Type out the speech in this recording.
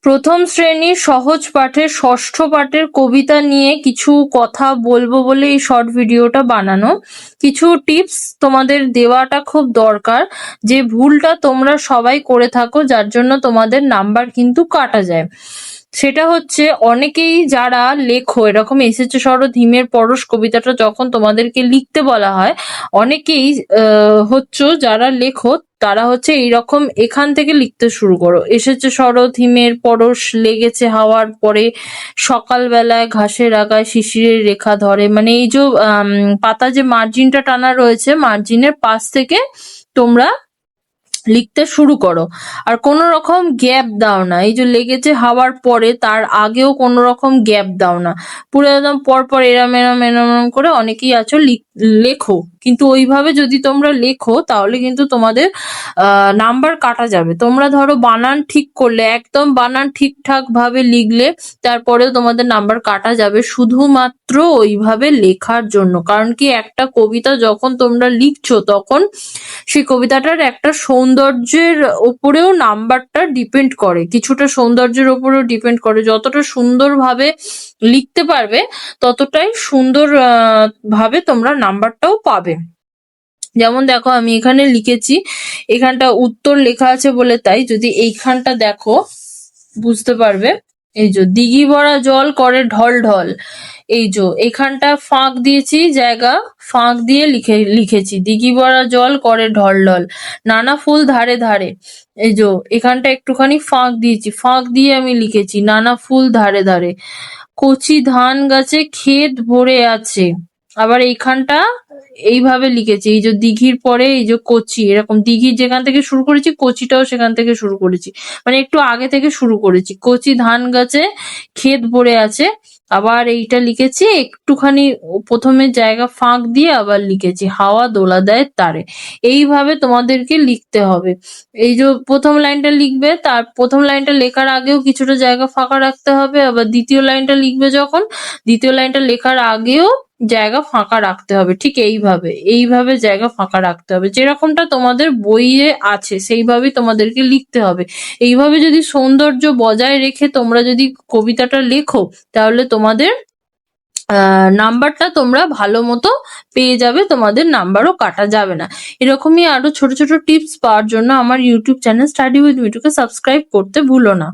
প্রথম শ্রেণীর সহজ পাঠের ষষ্ঠ পাঠের কবিতা নিয়ে কিছু কথা বলবো বলে এই শর্ট ভিডিওটা বানানো। কিছু টিপস তোমাদের দেওয়াটা খুব দরকার, যে ভুলটা তোমরা সবাই করে থাকো যার জন্য তোমাদের নাম্বার কিন্তু কাটা যায়। সেটা হচ্ছে, অনেকেই যারা লেখো এরকম এসেছে ধীমের পরশ কবিতাটা যখন তোমাদেরকে লিখতে বলা হয়, অনেকেই হচ্ছে যারা লেখো তারা হচ্ছে এইরকম এখান থেকে লিখতে শুরু করো। এসেছে শরৎ হিমের পরশ লেগেছে হাওয়ার পরে, সকালবেলায় ঘাসের আগায় শিশিরের রেখা ধরে, মানে এই যে পাতা যে মার্জিনটা টানা রয়েছে, মার্জিনের পাশ থেকে তোমরা লিখতে শুরু করো। আর কোনো রকম গ্যাপ দাও না, এই যে লেগেছে হাওয়ার পরে তার আগেও কোনো রকম গ্যাপ দাও না, পুরো একদম পরপর এরম এরম এরম এরম করে অনেকেই আছো লেখো, কিন্তু ওইভাবে যদি তোমরা লেখো তাহলে কিন্তু তোমাদের নাম্বার কাটা যাবে। তোমরা ধরো বানান ঠিক করলে, একদম বানান ঠিকঠাক ভাবে লিখলে, তারপরেও তোমাদের নাম্বার কাটা যাবে শুধুমাত্র ওইভাবে লেখার জন্য। কারণ কি, একটা কবিতা যখন তোমরা লিখছো তখন সেই কবিতাটার একটা সৌন্দর্যের উপরেও নাম্বারটা ডিপেন্ড করে, কিছুটা সৌন্দর্যের উপরেও ডিপেন্ড করে। যতটা সুন্দরভাবে লিখতে পারবে ততটাই সুন্দর ভাবে তোমরা নাম্বারটাও পাবে। যেমন দেখো, আমি এখানে লিখেছি, এখানটা উত্তর লেখা আছে বলে তাই, যদি এইখানটা দেখো বুঝতে পারবে। এই যে দিঘি ভরা জল করে ঢল ঢল, এই যে এখানটা ফাঁক দিয়েছি, জায়গা ফাঁক দিয়ে লিখেছি দিঘি ভরা জল করে ঢল ঢল, নানা ফুল ধারে ধারে, এই যে এখানটা একটুখানি ফাঁক দিয়েছি, ফাঁক দিয়ে আমি লিখেছি নানা ফুল ধারে ধারে, কচি ধান গাছে ক্ষেত ভরে আছে। আবার এইখানটা এইভাবে লিখেছি, এই যে দিঘির পরে এই যে কচি, এরকম দিঘির যেখান থেকে শুরু করেছি কচিটাও সেখান থেকে শুরু করেছি, মানে একটু আগে থেকে শুরু করেছি। কচি ধান গাছে ক্ষেত ভরে আছে, আবার এইটা লিখেছি একটুখানি প্রথমে জায়গা ফাঁক দিয়ে আবার লিখেছি হাওয়া দোলা দেয় তারে। এইভাবে তোমাদেরকে লিখতে হবে। এই যে প্রথম লাইনটা লিখবে, তার প্রথম লাইনটা লেখার আগেও কিছুটা জায়গা ফাঁকা রাখতে হবে, আবার দ্বিতীয় লাইনটা লিখবে যখন, দ্বিতীয় লাইনটা লেখার আগেও জায়গা ফাঁকা রাখতে হবে। ঠিক এইভাবে জায়গা ফাঁকা রাখতে হবে, যেরকমটা তোমাদের বইয়ে আছে সেইভাবেই তোমাদেরকে লিখতে হবে। এইভাবে যদি সৌন্দর্য বজায় রেখে তোমরা যদি কবিতাটা লেখো তাহলে তোমাদের নাম্বারটা তোমরা ভালো মতো পেয়ে যাবে, তোমাদের নাম্বারও কাটা যাবে না। এরকমই আরো ছোট ছোট টিপস পাওয়ার জন্য আমার ইউটিউব চ্যানেল স্টাডি উইথ মিঠুকে সাবস্ক্রাইব করতে ভুলো না।